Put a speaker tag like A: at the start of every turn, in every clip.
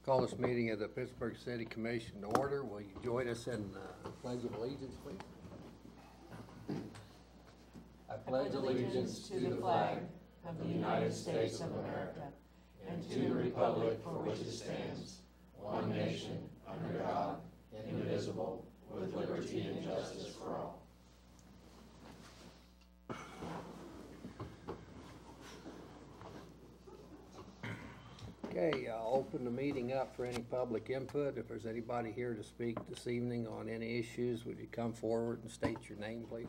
A: Call this meeting of the Pittsburg City Commission to order. Will you join us in Pledge of Allegiance, please? I pledge allegiance to the flag of the United States of America and to the republic for which it stands, one nation, under God, indivisible, with liberty and justice for all. Okay, I'll open the meeting up for any public input. If there's anybody here to speak this evening on any issues, would you come forward and state your name, please?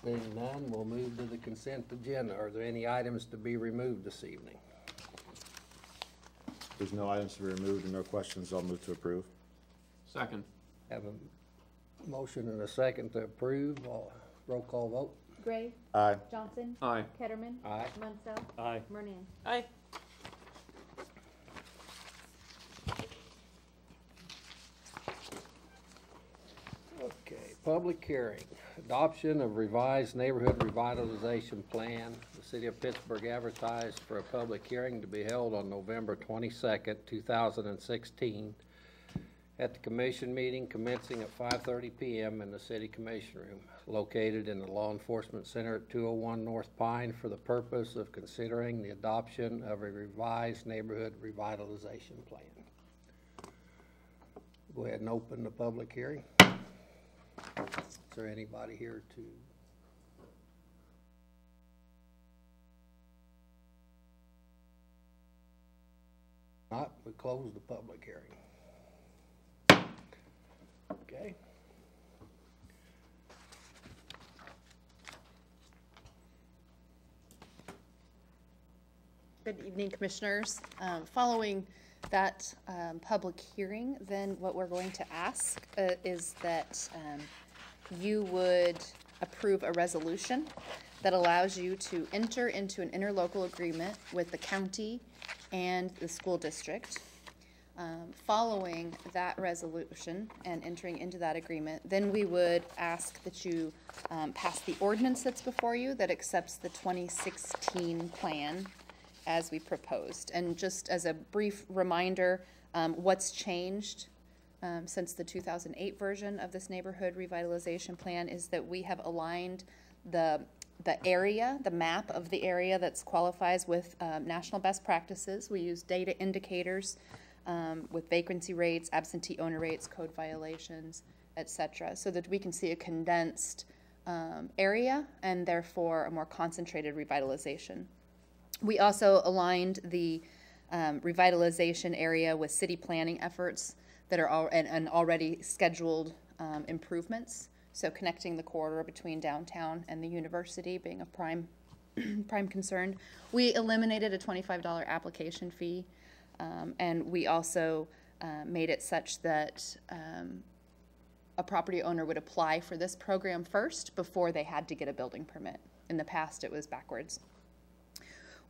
A: Seeing none, we'll move to the consent agenda. Are there any items to be removed this evening?
B: There's no items to be removed and no questions. I'll move to approve.
C: Second.
A: Have a motion and a second to approve. Roll call vote.
D: Gray.
B: Aye.
D: Johnson.
C: Aye.
D: Ketterman.
A: Aye.
D: Munsell.
C: Aye.
D: Mernan.
C: Aye.
A: Okay, public hearing. Adoption of revised neighborhood revitalization plan. The city of Pittsburgh advertised for a public hearing to be held on November 22nd, 2016 at the commission meeting commencing at 5:30 p.m. in the city commission room located in the Law Enforcement Center at 201 North Pine for the purpose of considering the adoption of a revised neighborhood revitalization plan. Go ahead and open the public hearing. Is there anybody here to? Not, we close the public hearing. Okay.
E: Good evening, Commissioners. Following that public hearing, then what we're going to ask is that you would approve a resolution that allows you to enter into an interlocal agreement with the county and the school district. Following that resolution and entering into that agreement, then we would ask that you pass the ordinance that's before you that accepts the 2016 plan as we proposed. And just as a brief reminder, what's changed since the 2008 version of this neighborhood revitalization plan is that we have aligned the area, the map of the area that qualifies with national best practices. We use data indicators with vacancy rates, absentee owner rates, code violations, etc., so that we can see a condensed area and therefore a more concentrated revitalization. We also aligned the revitalization area with city planning efforts that are and already scheduled improvements. So connecting the corridor between downtown and the university being a prime concern. We eliminated a $25 application fee, and we also made it such that a property owner would apply for this program first before they had to get a building permit. In the past, it was backwards.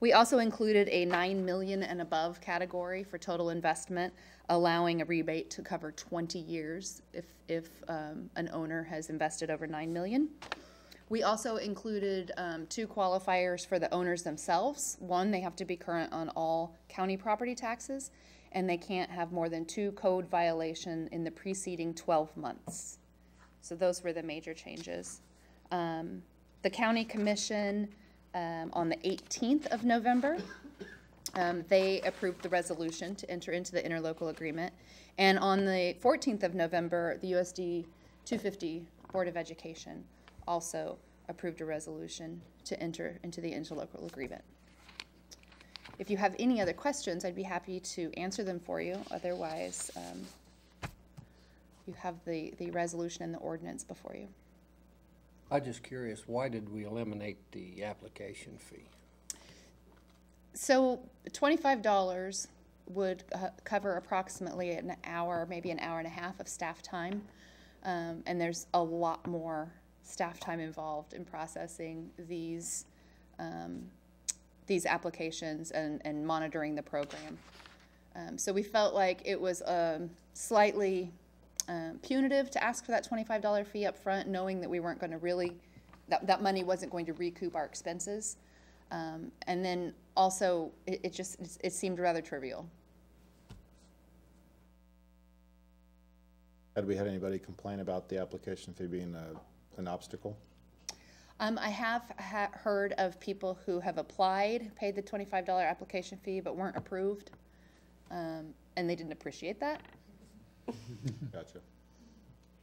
E: We also included a $9 million and above category for total investment, allowing a rebate to cover 20 years if an owner has invested over $9 million. We also included two qualifiers for the owners themselves. One, they have to be current on all county property taxes, and they can't have more than 2 code violations in the preceding 12 months. So those were the major changes. The county commission on the 18th of November, they approved the resolution to enter into the interlocal agreement. And on the 14th of November, the USD 250 Board of Education also approved a resolution to enter into the interlocal agreement. If you have any other questions, I'd be happy to answer them for you. Otherwise, you have the resolution and the ordinance before you.
A: I'm just curious, why did we eliminate the application fee?
E: So $25 would cover approximately an hour, maybe an hour and a half of staff time. And there's a lot more staff time involved in processing these applications and monitoring the program. So we felt like it was slightly punitive to ask for that $25 fee up front, knowing that we weren't going to really, that money wasn't going to recoup our expenses. And then also, it seemed rather trivial.
B: Had we had anybody complain about the application fee being an obstacle?
E: I have heard of people who have applied, paid the $25 application fee, but weren't approved, and they didn't appreciate that.
B: Gotcha.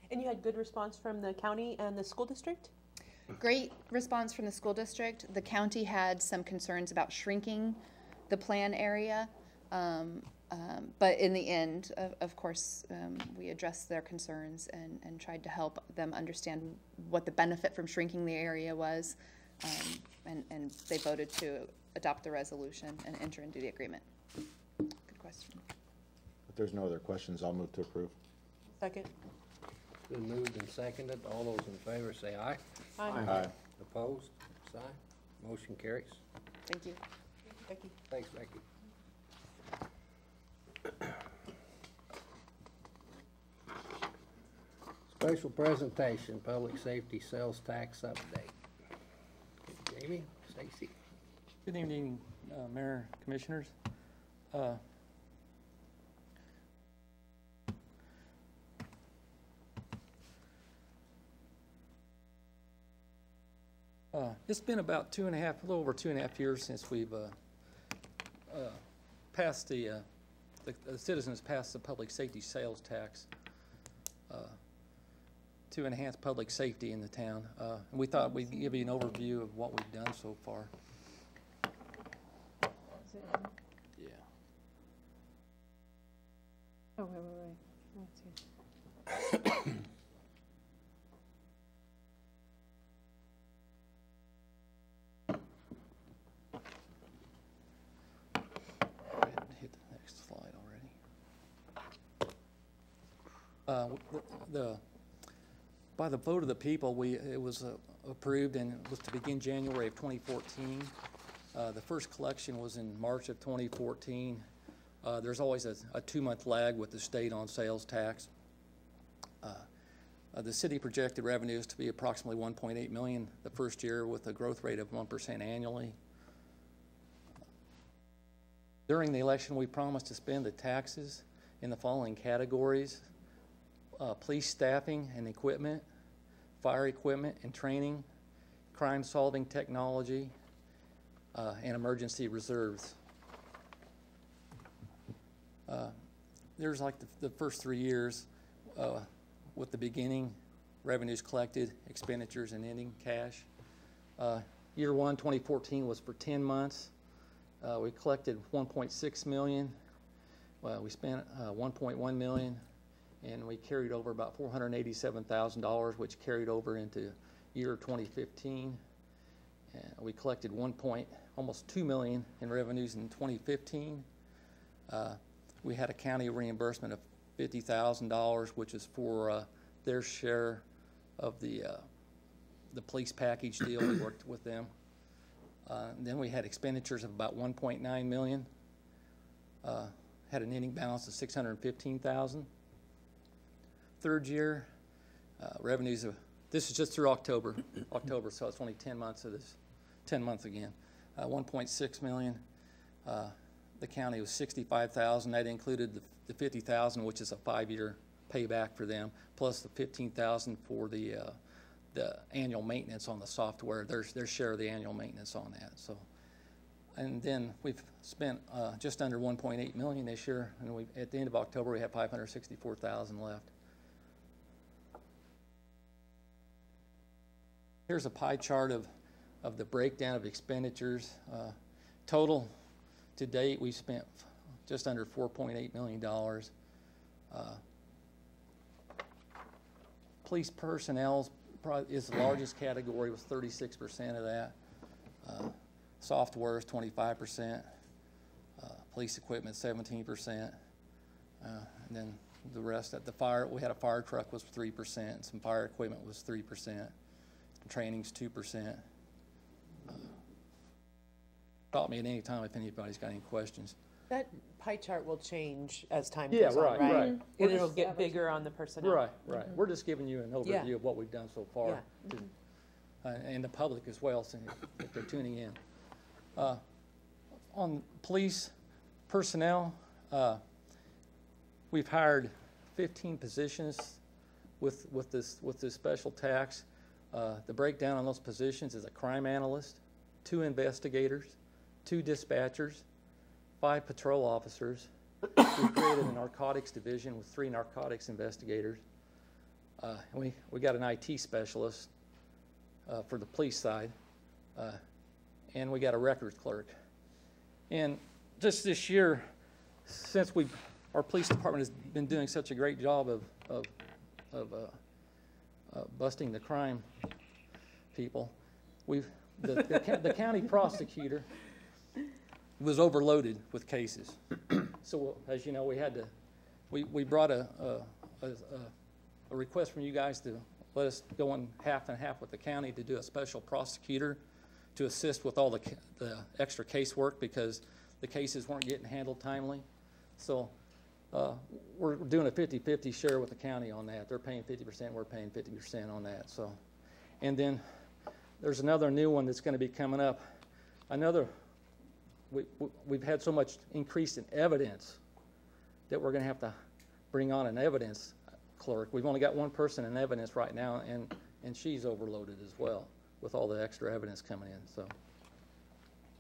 C: And you had good response from the county and the school district?
E: Great response from the school district. The county had some concerns about shrinking the plan area, but in the end, of course, we addressed their concerns and tried to help them understand what the benefit from shrinking the area was, and they voted to adopt the resolution and enter into the agreement. Good question.
B: If there's no other questions, I'll move to approve.
C: Second.
A: Been moved and seconded. All those in favor say aye.
B: Aye.
A: Opposed? Sign. Motion carries.
E: Thank you.
C: Becky.
A: Thanks, Becky. Special presentation, public safety sales tax update. Jamie, Stacy.
D: Good evening, Mayor, Commissioners. It's been about a little over 2.5 years since we've passed the citizens passed the public safety sales tax to enhance public safety in the town. And we thought we'd give you an overview of what we've done so far. Yeah.
C: Oh, wait. Let's see.
D: Hit the next slide already. By the vote of the people, it was approved, and it was to begin January of 2014. The first collection was in March of 2014. There's always a 2-month lag with the state on sales tax. The city projected revenues to be approximately $1.8 million the first year, with a growth rate of 1% annually. During the election, we promised to spend the taxes in the following categories: police staffing and equipment, fire equipment and training, crime-solving technology, and emergency reserves. There's like the first 3 years with the beginning, revenues collected, expenditures, and ending cash. Year 1, 2014, was for 10 months. We collected $1.6 million. We spent $1.1 million, and we carried over about $487,000, which carried over into year 2015. And we collected almost $2 million in revenues in 2015. We had a county reimbursement of $50,000, which is for their share of the police package deal. We worked with them. Then we had expenditures of about $1.9 million. Had an ending balance of $615,000. Third year, revenues of, this is just through October, so it's only 10 months of this, 10 months again. 1.6 million. The county was $65,000. That included the $50,000, which is a 5-year payback for them, plus the $15,000 for the annual maintenance on the software. Their share of the annual maintenance on that. So, and then we've spent just under 1.8 million this year, and at the end of October we have 564,000 left. Here's a pie chart of the breakdown of expenditures. Total to date, we've spent just under $4.8 million. Police personnel is the largest category, with 36% of that. Software is 25%. Police equipment 17%. And then the rest at the fire, we had a fire truck was 3%. Some fire equipment was 3%. Training's 2%. Stop me at any time if anybody's got any questions.
C: That pie chart will change as time
D: Yeah,
C: goes on,
D: right,
C: right?
D: right.
C: And
D: We're
C: it'll
D: just-
C: get bigger on the personnel.
D: Right, right. We're just giving you an overview of what we've done so far,
C: Yeah.
D: and the public as well, so if they're tuning in. On police personnel, we've hired 15 positions with this special tax. The breakdown on those positions is a crime analyst, 2 investigators, 2 dispatchers, 5 patrol officers. We've created a narcotics division with 3 narcotics investigators. And we got an IT specialist for the police side, and we got a records clerk. And just this year, since our police department has been doing such a great job of busting the crime people, the county prosecutor was overloaded with cases. So as you know, we brought a request from you guys to let us go on half and half with the county to do a special prosecutor to assist with all the extra casework because the cases weren't getting handled timely. So we're doing a 50-50 share with the county on that. They're paying 50%, we're paying 50% on that. So, and then there's another new one that's going to be coming up. We've had so much increase in evidence that we're going to have to bring on an evidence clerk. We've only got 1 person in evidence right now, and she's overloaded as well with all the extra evidence coming in. So,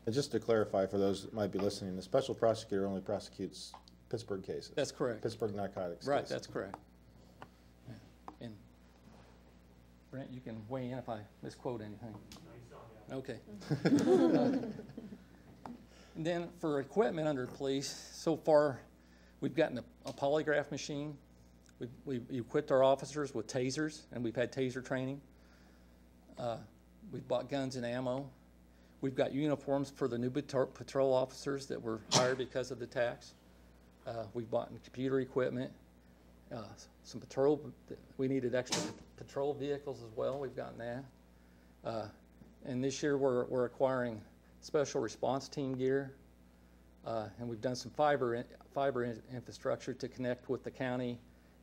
B: And just to clarify for those that might be listening, the special prosecutor only prosecutes Pittsburgh cases.
D: that's correct.
B: Pittsburgh narcotics
D: Right,
B: cases.
D: that's correct. Yeah. And Brent, you can weigh in if I misquote anything. Okay. And then for equipment under police, so far we've gotten a polygraph machine. We've equipped our officers with tasers, and we've had taser training. We've bought guns and ammo. We've got uniforms for the new patrol officers that were hired because of the tax. We've bought computer equipment, some patrol. We needed extra patrol vehicles as well. We've gotten that. And this year we're acquiring special response team gear, and we've done some fiber infrastructure to connect with the county,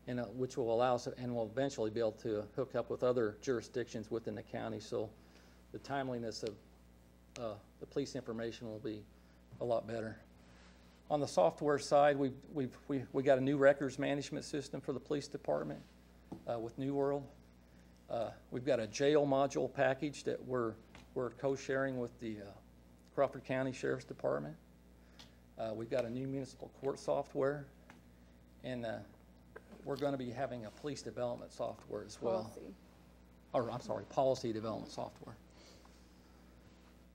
D: and which will allow us, and we'll eventually be able to hook up with other jurisdictions within the county. So the timeliness of the police information will be a lot better. On the software side, we got a new records management system for the police department with New World. We've got a jail module package that we're co-sharing with the Crawford County Sheriff's Department. We've got a new municipal court software, and we're going to be having a police development software as well. Policy development software.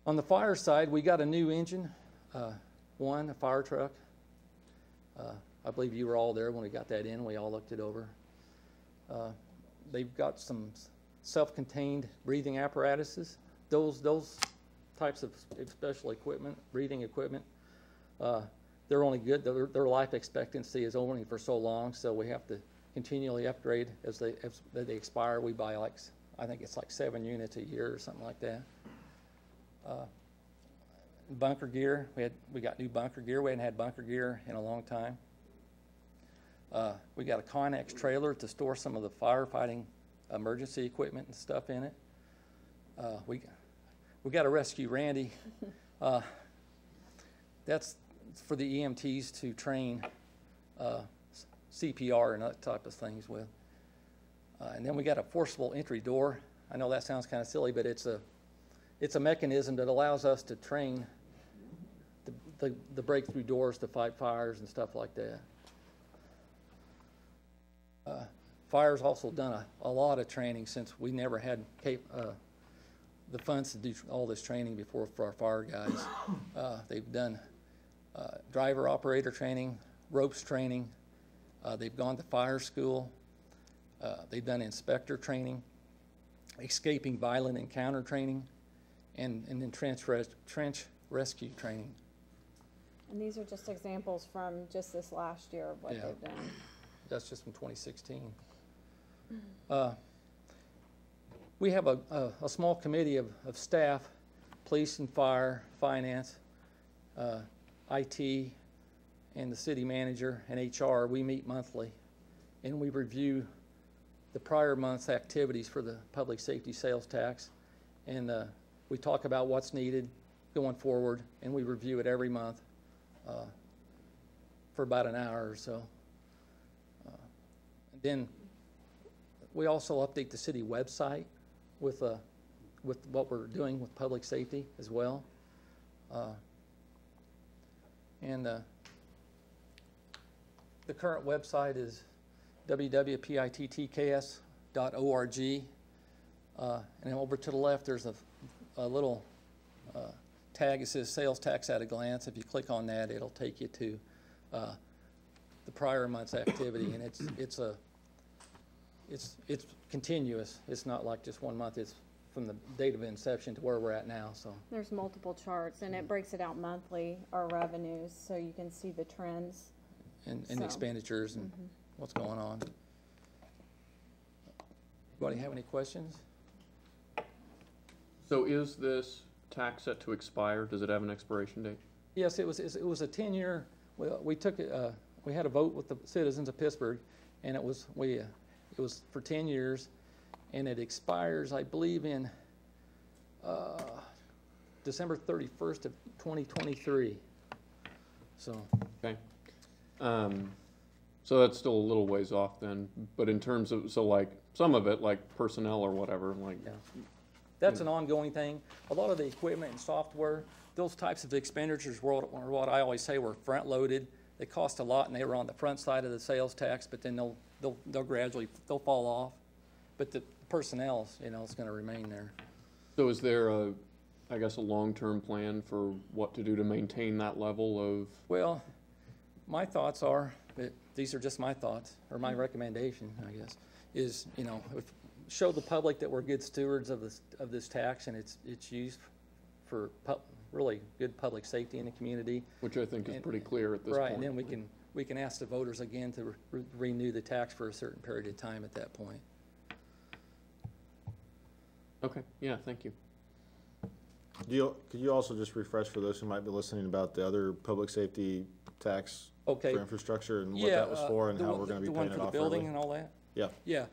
D: On the fire side, we got a new engine, a fire truck. I believe you were all there when we got that in. We all looked it over. They've got some self-contained breathing apparatuses. Those types of special equipment, breathing equipment, they're only good. Their life expectancy is only for so long, so we have to continually upgrade as they expire. We buy I think it's like 7 units a year or something like that. Bunker gear, we got new bunker gear. We hadn't had bunker gear in a long time. We got a Connex trailer to store some of the firefighting emergency equipment and stuff in it. We got to rescue Randy. That's for the EMTs to train CPR and that type of things with. And then we got a forcible entry door. I know that sounds kind of silly, but it's a mechanism that allows us to train the breakthrough doors to fight fires and stuff like that. Fire's also done a lot of training since we never had the funds to do all this training before for our fire guys. They've done driver operator training, ropes training. They've gone to fire school. They've done inspector training, escaping violent encounter training, and then trench rescue training.
F: And these are just examples from just this last year of what they've done.
D: That's just from 2016. We have a small committee of staff, police and fire, finance, IT, and the city manager and HR. We meet monthly, and we review the prior month's activities for the public safety sales tax, and we talk about what's needed, going forward, and we review it every month for about an hour or so. Then we also update the city website with what we're doing with public safety as well. And the current website is www.pittks.org. And over to the left, there's a little tag that says Sales Tax at a Glance. If you click on that, it'll take you to the prior month's activity, and it's continuous. It's not like just 1 month. It's from the date of inception to where we're at now. So
F: There's multiple charts, and it breaks it out monthly, our revenues, so you can see the trends.
D: and
F: So.
D: expenditures and what's going on. Anybody have any questions?
G: So is this tax set to expire? Does it have an expiration date?
D: Yes, it was a 10-year. We took it. We had a vote with the citizens of Pittsburgh, and it was for 10 years, and it expires, I believe, in December 31st of 2023. So.
G: Okay. So that's still a little ways off then, but in terms of, so like, some of it, like personnel or whatever, like.
D: Yeah. That's an ongoing thing. A lot of the equipment and software, those types of expenditures were what I always say were front-loaded. They cost a lot, and they were on the front side of the sales tax, but then they'll gradually fall off. But the personnel, is going to remain there.
G: So is there I guess, a long-term plan for what to do to maintain that level of?
D: Well, my thoughts are, these are just my thoughts, or my recommendation, I guess, is, show the public that we're good stewards of this tax, and it's used for really good public safety in the community.
G: Which I think is pretty clear at this point.
D: Right, and then we can ask the voters again to renew the tax for a certain period of time at that point.
G: Okay, yeah, thank you.
B: Could you also just refresh for those who might be listening about the other public safety tax
D: Okay.
B: for infrastructure and what that was for and how we're going to be paying it
D: The one
B: off
D: for the building
B: early?
D: and all that?
B: Yeah.
D: Yeah.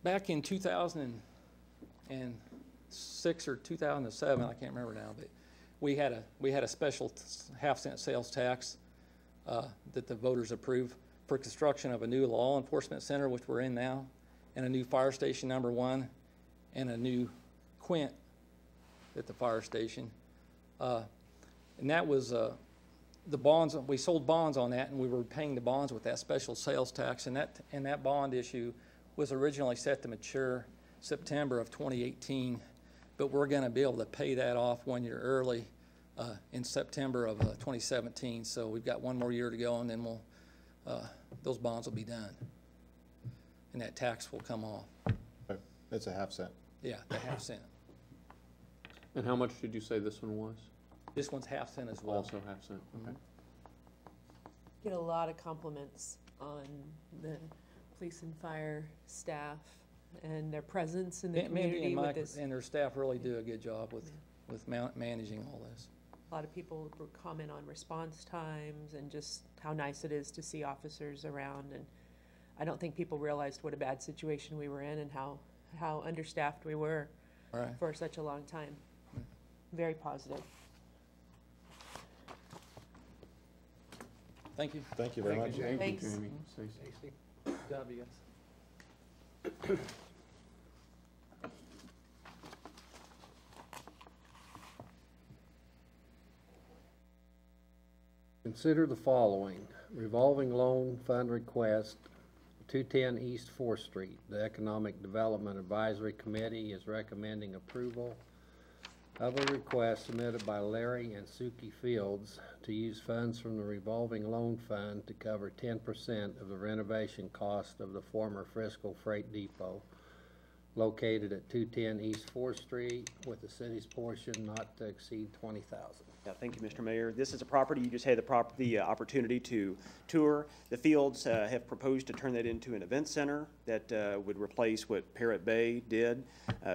D: Back in 2006 or 2007, I can't remember now, but we had a special half-cent sales tax that the voters approved for construction of a new law enforcement center, which we're in now, and a new fire station #1, and a new quint at the fire station. And that was the bonds. We sold bonds on that, and we were paying the bonds with that special sales tax. And that bond issue was originally set to mature September of 2018, but we're going to be able to pay that off 1 year early in September of 2017. So we've got 1 more year to go, and then those bonds will be done, and that tax will come off.
B: Okay. It's a half cent.
D: Yeah, the half-cent.
G: And how much did you say this one was?
D: This one's half-cent as well.
G: Also half cent, okay.
C: Get a lot of compliments on the police and fire staff and their presence in the
D: Mandy
C: community
D: and
C: with
D: Mike
C: this.
D: and their staff really do a good job with managing all this.
C: A lot of people comment on response times and just how nice it is to see officers around. And I don't think people realized what a bad situation we were in and how understaffed we were
D: Right.
C: for such a long time. Very positive.
D: Thank you.
B: Thank you very much.
G: Thank you,
C: Thanks.
G: Jamie. Stacy.
D: Good job, you guys.
A: Consider the following. Revolving loan fund request, 210 East 4th Street. The Economic Development Advisory Committee is recommending approval of a request submitted by Larry and Suki Fields to use funds from the revolving loan fund to cover 10% of the renovation cost of the former Frisco Freight Depot located at 210 East 4th Street, with the city's portion not to exceed $20,000.
H: Yeah, thank you, Mr. Mayor. This is a property, you just had the opportunity to tour. The Fields have proposed to turn that into an event center that would replace what Parrot Bay did,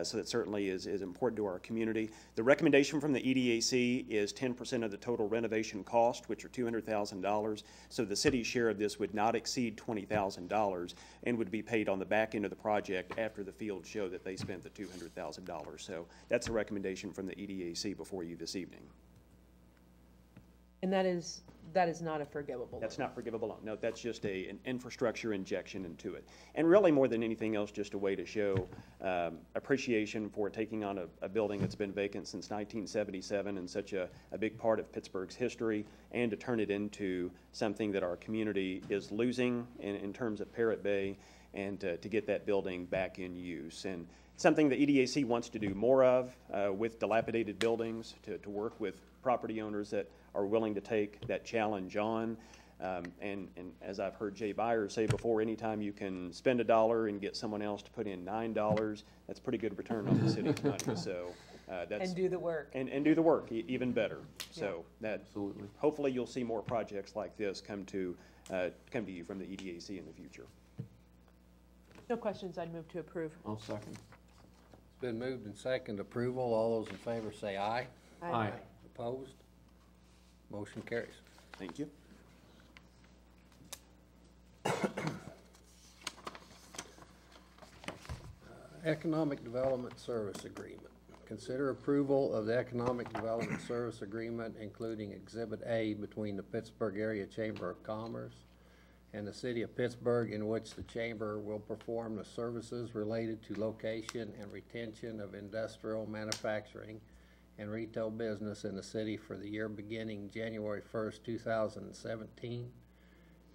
H: so that certainly is important to our community. The recommendation from the EDAC is 10% of the total renovation cost, which are $200,000. So the city's share of this would not exceed $20,000 and would be paid on the back end of the project after the Fields show that they spent the $200,000. So that's a recommendation from the EDAC before you this evening.
C: And that is not a forgivable loan.
H: That's not forgivable loan. No, that's just an infrastructure injection into it. And really, more than anything else, just a way to show appreciation for taking on a building that's been vacant since 1977 and such a big part of Pittsburgh's history, and to turn it into something that our community is losing in terms of Parrot Bay, and to get that building back in use. And something the EDAC wants to do more of with dilapidated buildings, to work with property owners that are willing to take that challenge on. And as I've heard Jay Byers say before, anytime you can spend $1 and get someone else to put in $9, that's pretty good return on the city's money. So that's
C: And do the work.
H: and do the work even better. So that
G: Absolutely.
H: hopefully you'll see more projects like this come to you from the EDAC in the future.
C: No questions, I'd move to approve.
G: I'll second.
A: It's been moved and second approval. All those in favor say aye.
G: Aye.
A: Opposed? Motion carries.
H: Thank you.
A: Economic Development Service Agreement. Consider approval of the Economic Development Service Agreement, including Exhibit A between the Pittsburgh Area Chamber of Commerce and the City of Pittsburgh, in which the Chamber will perform the services related to location and retention of industrial, manufacturing, and retail business in the city for the year beginning January 1st, 2017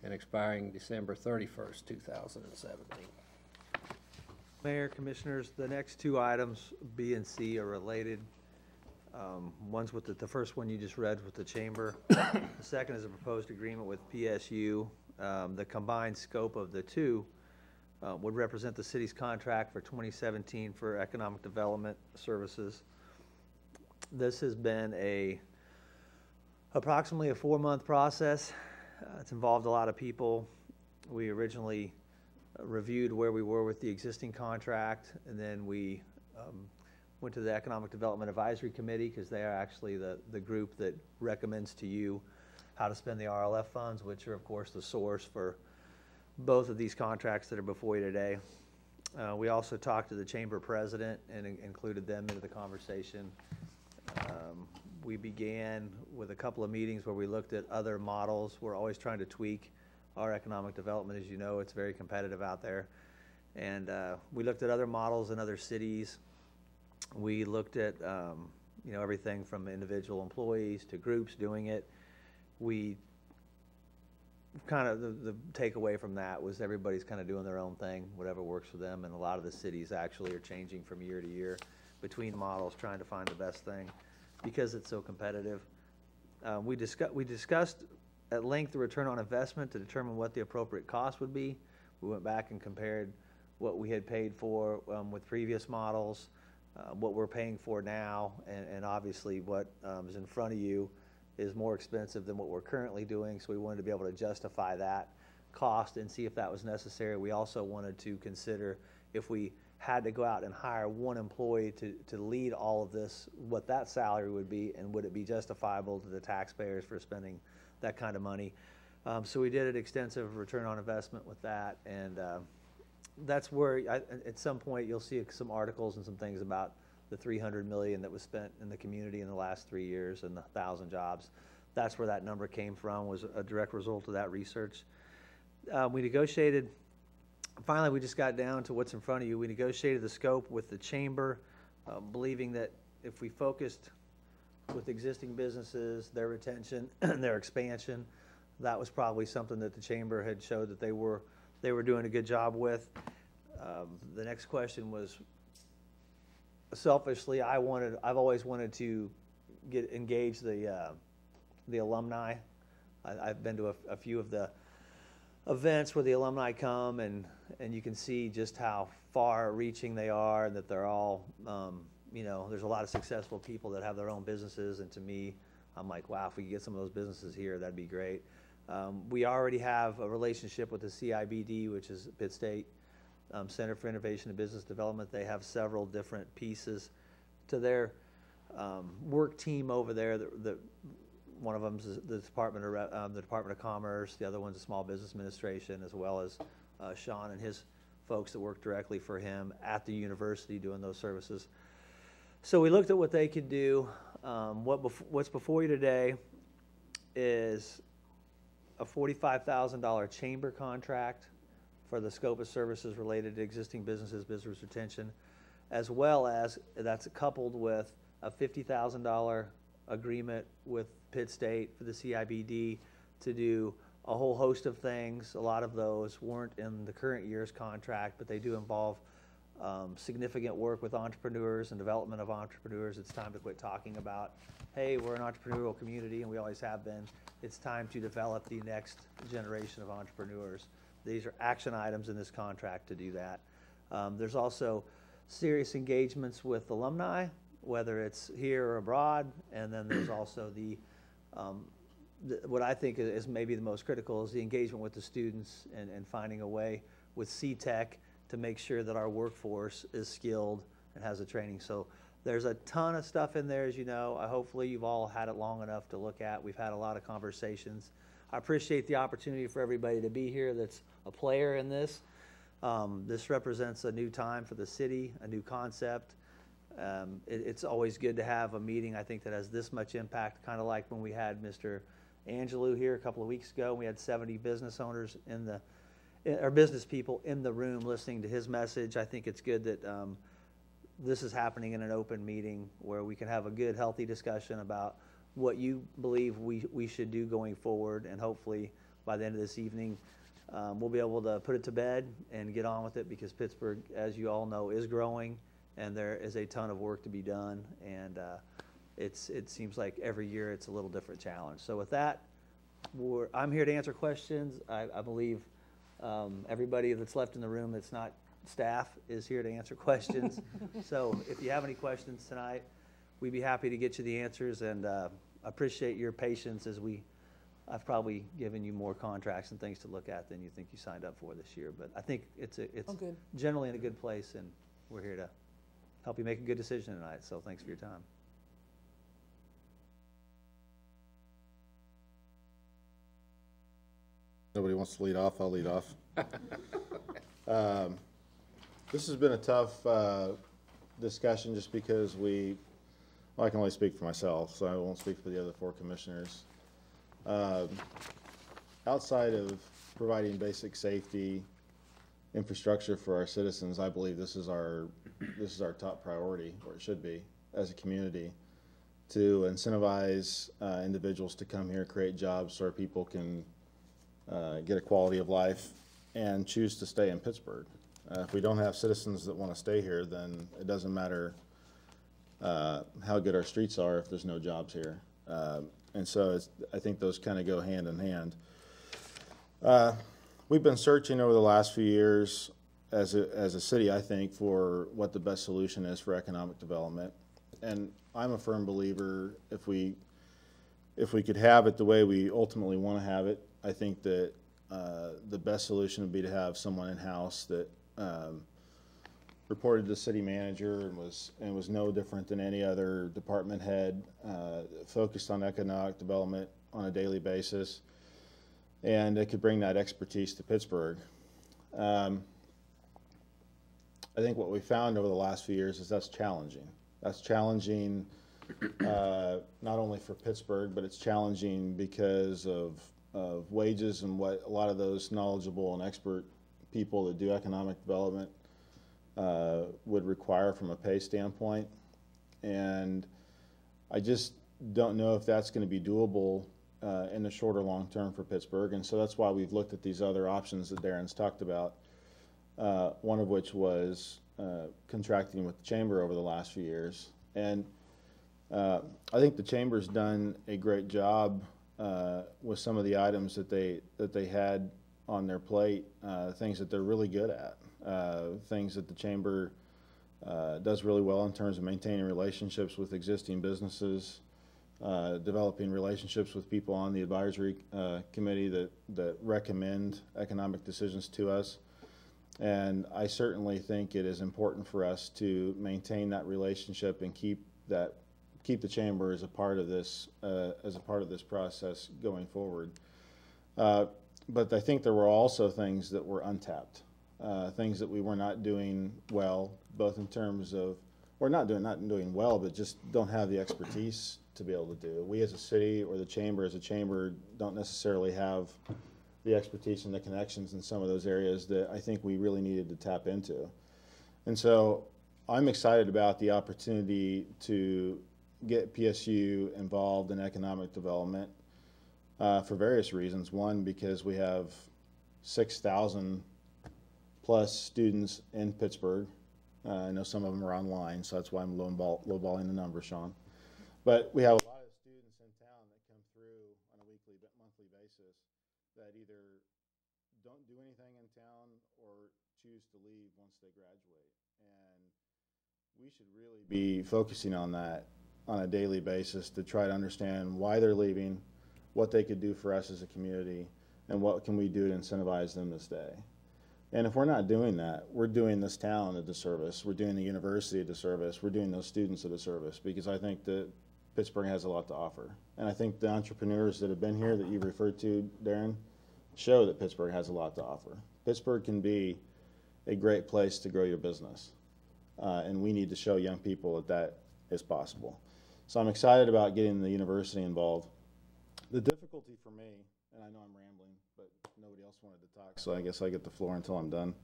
A: and expiring December 31st, 2017.
I: Mayor, Commissioners, the next two items, B and C, are related. One's with the first one you just read with the Chamber. The second is a proposed agreement with PSU. The combined scope of the two would represent the city's contract for 2017 for economic development services. This has been approximately a 4-month process. It's involved a lot of people. We originally reviewed where we were with the existing contract, and then we went to the Economic Development Advisory Committee, because they are actually the group that recommends to you how to spend the RLF funds, which are, of course, the source for both of these contracts that are before you today. We also talked to the Chamber President and included them into the conversation. We began with a couple of meetings where we looked at other models. We're always trying to tweak our economic development. As you know, it's very competitive out there. And we looked at other models in other cities. We looked at everything from individual employees to groups doing it. We kind of, the takeaway from that was everybody's kind of doing their own thing, whatever works for them, and a lot of the cities actually are changing from year to year between models, trying to find the best thing because it's so competitive. We discussed at length the return on investment to determine what the appropriate cost would be. We went back and compared what we had paid for with previous models, what we're paying for now, and obviously what is in front of you is more expensive than what we're currently doing, so we wanted to be able to justify that cost and see if that was necessary. We also wanted to consider if we had to go out and hire one employee to lead all of this, what that salary would be, and would it be justifiable to the taxpayers for spending that kind of money. So we did an extensive return on investment with that, and that's where at some point you'll see some articles and some things about the $300 million that was spent in the community in the last 3 years and the 1,000 jobs. That's where that number came from, was a direct result of that research. We negotiated, finally we just got down to what's in front of you. We negotiated the scope with the Chamber, believing that if we focused with existing businesses, their retention and their expansion, that was probably something that the Chamber had showed that they were doing a good job with. The next question was, selfishly, I've always wanted to engage the alumni. I've been to a few of the events where the alumni come, and you can see just how far-reaching they are, and that they're all, there's a lot of successful people that have their own businesses, and to me, I'm like, wow, if we could get some of those businesses here, that'd be great. We already have a relationship with the CIBD, which is Pitt State Center for Innovation and Business Development. They have several different pieces to their work team over there. One of them is the Department of Commerce. The other one's the Small Business Administration, as well as Sean and his folks that work directly for him at the university doing those services. So we looked at what they could do. What's before you today is a $45,000 chamber contract for the scope of services related to existing businesses, business retention, as well as that's coupled with a $50,000 agreement with Pitt State for the CIBD to do a whole host of things. A lot of those weren't in the current year's contract, but they do involve significant work with entrepreneurs and development of entrepreneurs. It's time to quit talking about, hey, we're an entrepreneurial community and we always have been. It's time to develop the next generation of entrepreneurs. These are action items in this contract to do that. There's also serious engagements with alumni, whether it's here or abroad, and then there's also what I think is maybe the most critical is the engagement with the students and finding a way with CTEC to make sure that our workforce is skilled and has the training. So there's a ton of stuff in there, as you know. Hopefully you've all had it long enough to look at. We've had a lot of conversations. I appreciate the opportunity for everybody to be here that's a player in this. This represents a new time for the city, a new concept. It's always good to have a meeting, I think, that has this much impact, kind of like when we had Mr. Angelou here a couple of weeks ago. We had 70 business owners or business people in the room listening to his message. I think it's good that this is happening in an open meeting where we can have a good, healthy discussion about what you believe we should do going forward, and hopefully by the end of this evening we'll be able to put it to bed and get on with it, because Pittsburgh, as you all know, is growing and there is a ton of work to be done, and it seems like every year it's a little different challenge. So with that, I'm here to answer questions. I believe everybody that's left in the room that's not staff is here to answer questions. So if you have any questions tonight, we'd be happy to get you the answers, and appreciate your patience as I've probably given you more contracts and things to look at than you think you signed up for this year. But I think it's generally in a good place, and we're here to help you make a good decision tonight. So thanks for your time.
B: Nobody wants to lead off, I'll lead off. This has been a tough discussion just because I can only speak for myself, so I won't speak for the other four commissioners. Outside of providing basic safety infrastructure for our citizens, I believe this is our top priority, or it should be, as a community, to incentivize individuals to come here, create jobs so our people can get a quality of life and choose to stay in Pittsburgh. If we don't have citizens that want to stay here, then it doesn't matter how good our streets are if there's no jobs here. And so I think those kind of go hand in hand. We've been searching over the last few years as a city, I think, for what the best solution is for economic development. And I'm a firm believer if we could have it the way we ultimately want to have it, I think that the best solution would be to have someone in-house that reported to the city manager and was no different than any other department head, focused on economic development on a daily basis, and it could bring that expertise to Pittsburgh. I think what we found over the last few years is that's challenging. That's challenging not only for Pittsburgh, but it's challenging because of wages and what a lot of those knowledgeable and expert people that do economic development would require from a pay standpoint. And I just don't know if that's going to be doable in the short or long term for Pittsburgh. And so that's why we've looked at these other options that Darren's talked about, one of which was contracting with the Chamber over the last few years. And I think the Chamber's done a great job with some of the items that they had on their plate, things that they're really good at, things that the Chamber does really well in terms of maintaining relationships with existing businesses, developing relationships with people on the advisory committee that recommend economic decisions to us. And I certainly think it is important for us to maintain that relationship and keep the chamber as a part of this process going forward. But I think there were also things that were untapped, things that we were not doing well, both in terms of, or not doing well, but just don't have the expertise to be able to do. We as a city, or the chamber as a chamber, don't necessarily have the expertise and the connections in some of those areas that I think we really needed to tap into. And so I'm excited about the opportunity to get PSU involved in economic development for various reasons. One, because we have 6,000 plus students in Pittsburgh. I know some of them are online, so that's why I'm lowballing the number, Sean. But we have a lot of students in town that come through on a weekly, monthly basis that either don't do anything in town or choose to leave once they graduate. And we should really be focusing on that on a daily basis to try to understand why they're leaving, what they could do for us as a community, and what can we do to incentivize them to stay. And if we're not doing that, we're doing this town a disservice, we're doing the university a disservice, we're doing those students a disservice, because I think that Pittsburgh has a lot to offer. And I think the entrepreneurs that have been here that you've referred to, Darren, show that Pittsburgh has a lot to offer. Pittsburgh can be a great place to grow your business. And we need to show young people that that is possible. So I'm excited about getting the university involved. The difficulty for me, and I know I'm rambling, but nobody else wanted to talk, so I guess I get the floor until I'm done.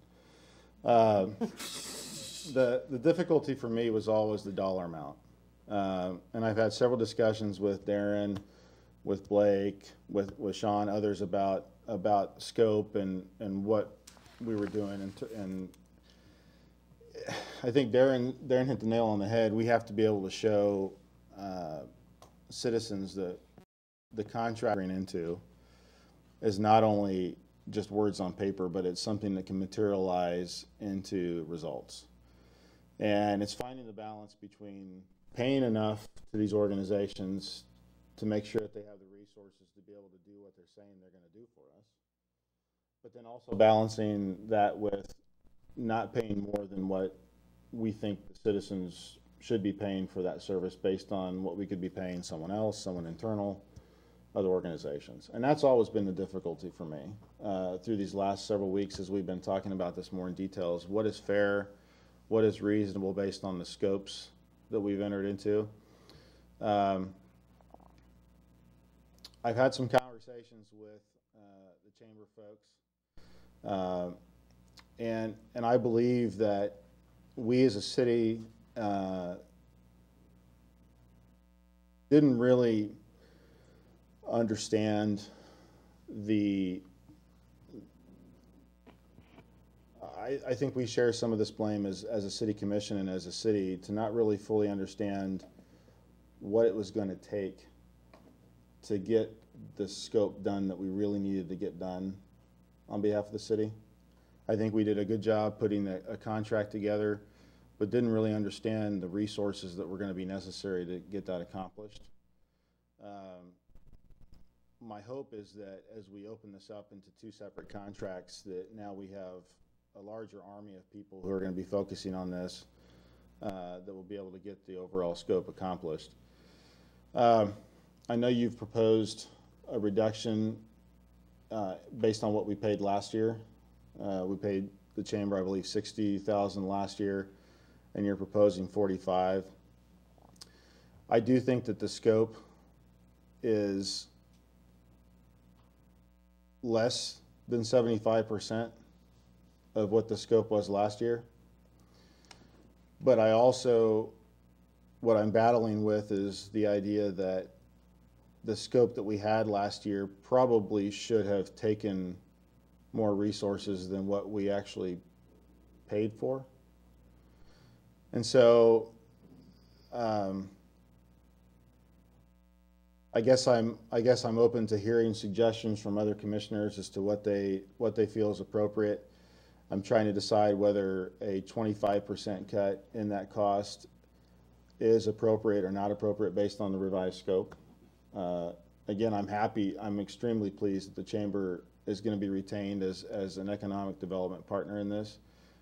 B: The difficulty for me was always the dollar amount. And I've had several discussions with Darren, with Blake, with Sean, others about scope and what we were doing. And I think Darren hit the nail on the head. We have to be able to show citizens that the contract we're into is not only just words on paper, but it's something that can materialize into results. And it's finding the balance between paying enough to these organizations to make sure that they have the resources to be able to do what they're saying they're going to do for us, but then also balancing that with not paying more than what we think the citizens should be paying for that service based on what we could be paying someone else, someone internal, other organizations. And that's always been the difficulty for me through these last several weeks as we've been talking about this more in detail, is what is fair, what is reasonable based on the scopes that we've entered into. I've had some conversations with the chamber folks, and I believe that we as a city didn't really understand I think we share some of this blame as a city commission and as a city to not really fully understand what it was going to take to get the scope done that we really needed to get done on behalf of the city. I think we did a good job putting a contract together, but didn't really understand the resources that were going to be necessary to get that accomplished. My hope is that as we open this up into two separate contracts, that now we have a larger army of people who are going to be focusing on this that will be able to get the overall scope accomplished. I know you've proposed a reduction based on what we paid last year. We paid the chamber, I believe, $60,000 last year, and you're proposing $45,000. I do think that the scope is less than 75% of what the scope was last year. But I also, what I'm battling with is the idea that the scope that we had last year probably should have taken more resources than what we actually paid for. And so I guess I'm open to hearing suggestions from other commissioners as to what they feel is appropriate. I'm trying to decide whether a 25% cut in that cost is appropriate or not appropriate based on the revised scope. Again, I'm extremely pleased that the chamber is going to be retained as an economic development partner in this,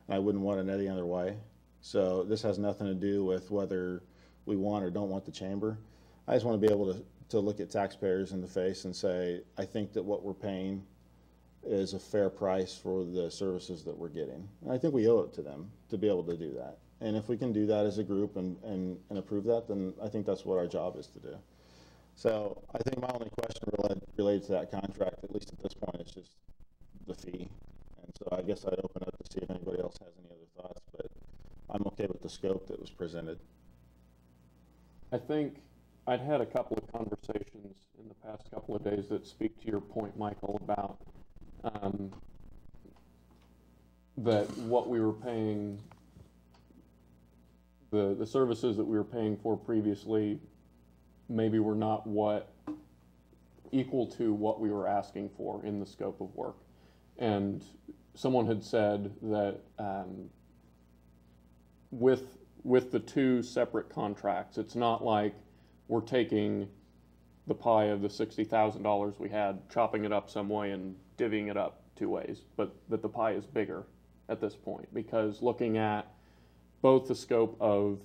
B: and I wouldn't want it any other way. So this has nothing to do with whether we want or don't want the chamber. I just want to be able to look at taxpayers in the face and say, I think that what we're paying is a fair price for the services that we're getting. And I think we owe it to them to be able to do that. And if we can do that as a group and approve that, then I think that's what our job is to do. So I think my only question related to that contract, at least at this point, is just the fee. And so I guess I'd open up to see if anybody else has any other thoughts, but I'm okay with the scope that was presented.
G: I think I'd had a couple of conversations in the past couple of days that speak to your point, Michael, about that what we were paying, the services that we were paying for previously maybe were not equal to what we were asking for in the scope of work. And someone had said that with the two separate contracts, it's not like we're taking the pie of the $60,000 we had, chopping it up some way and divvying it up two ways, but that the pie is bigger at this point, because looking at both the scope of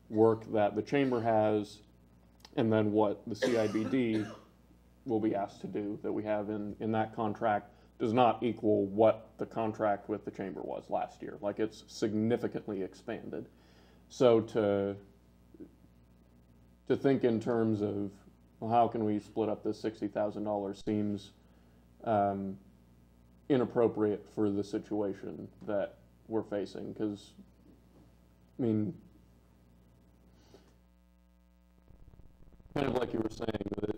G: work that the chamber has and then what the CIBD will be asked to do that we have in that contract does not equal what the contract with the chamber was last year. Like, it's significantly expanded. So to think in terms of, well, how can we split up this $60,000 seems inappropriate for the situation that we're facing, because, I mean, kind of like you were saying, that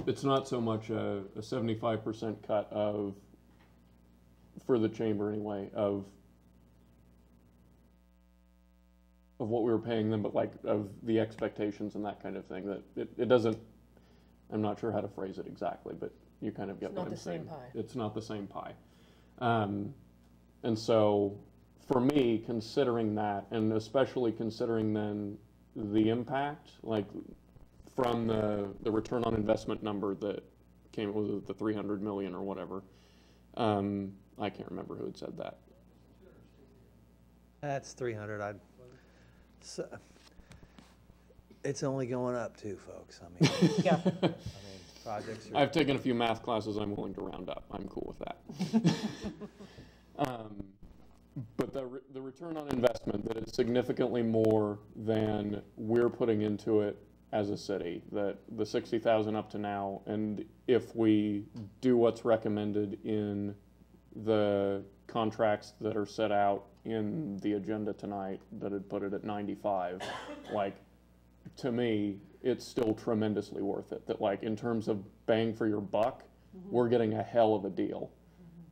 G: it's not so much a 75% cut for the chamber anyway, of what we were paying them, but like of the expectations and that kind of thing, that it doesn't, I'm not sure how to phrase it exactly, but you kind of get what I'm saying. It's not the same pie. And so for me, considering that, and especially considering then the impact, like from the return on investment number that came with the 300 million or whatever, I can't remember who had said that.
I: That's 300. So, it's only going up too, folks. I mean,
C: Yeah.
I: I mean, projects are.
G: I've taken a few math classes. I'm willing to round up. I'm cool with that. But the return on investment, that it's significantly more than we're putting into it as a city, that the 60,000 up to now, and if we do what's recommended in the contracts that are set out in the agenda tonight, that had put it at 95, like, to me, it's still tremendously worth it. That, like, in terms of bang for your buck, we're getting a hell of a deal.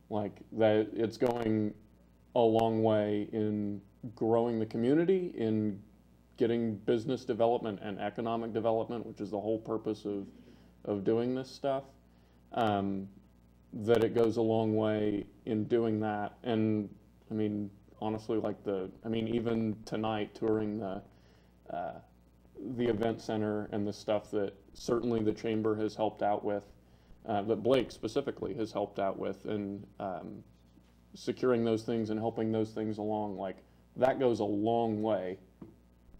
G: Like, that it's going a long way in growing the community, in getting business development and economic development, which is the whole purpose of doing this stuff. That it goes a long way in doing that. And I mean, honestly, like even tonight touring the event center and the stuff that certainly the chamber has helped out with, that Blake specifically has helped out with, and securing those things and helping those things along, like, that goes a long way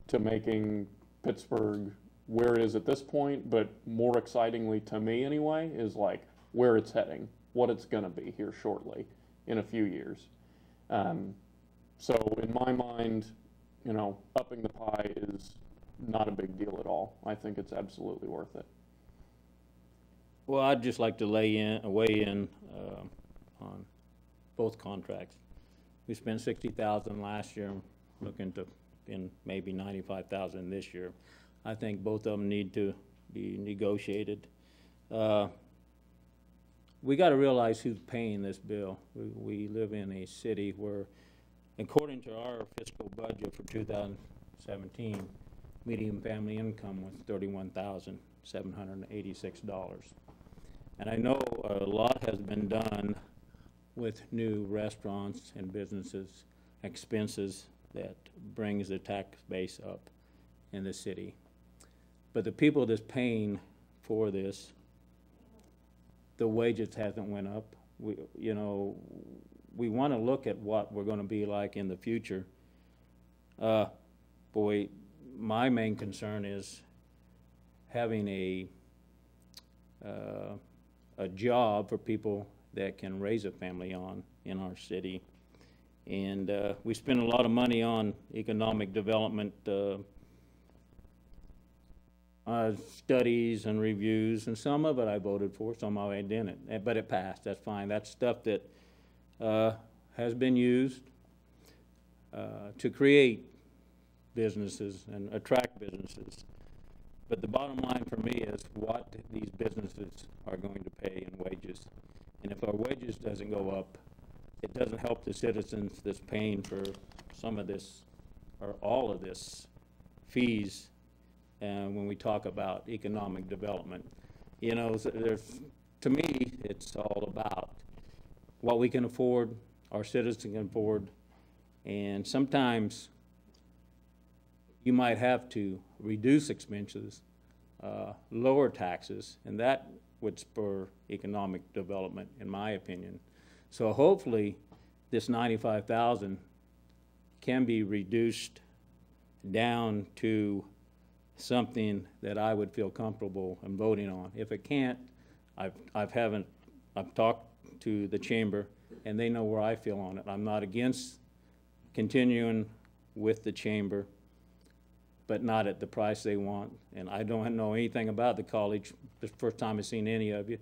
G: to making Pittsburgh where it is at this point, but more excitingly to me anyway, is like where it's heading, what it's gonna be here shortly, in a few years. So in my mind, upping the pie is not a big deal at all. I think it's absolutely worth it.
J: Well, I'd just like to weigh in on both contracts. We spent $60,000 last year, looking to spend maybe $95,000 this year. I think both of them need to be negotiated. We got to realize who's paying this bill. We live in a city where, according to our fiscal budget for 2017, median family income was $31,786. And I know a lot has been done with new restaurants and businesses, expenses that brings the tax base up in the city. but the people that's paying for this, the wages hasn't went up. We want to look at what we're going to be like in the future. Boy, my main concern is having a job for people that can raise a family on in our city. And we spend a lot of money on economic development studies and reviews, and some of it I voted for, some of it didn't, but it passed. That's fine. That's stuff that has been used to create businesses and attract businesses. But the bottom line for me is what these businesses are going to pay in wages. And if our wages doesn't go up, it doesn't help the citizens that's paying for some of this or all of this fees. And when we talk about economic development, to me, it's all about what we can afford, our citizens can afford, and sometimes you might have to reduce expenses, lower taxes, and that would spur economic development, in my opinion. So hopefully, this 95,000 can be reduced down to something that I would feel comfortable in voting on. If it can't, I've talked to the chamber, and they know where I feel on it. I'm not against continuing with the chamber, but not at the price they want. And I don't know anything about the college. It's the first time I've seen any of you.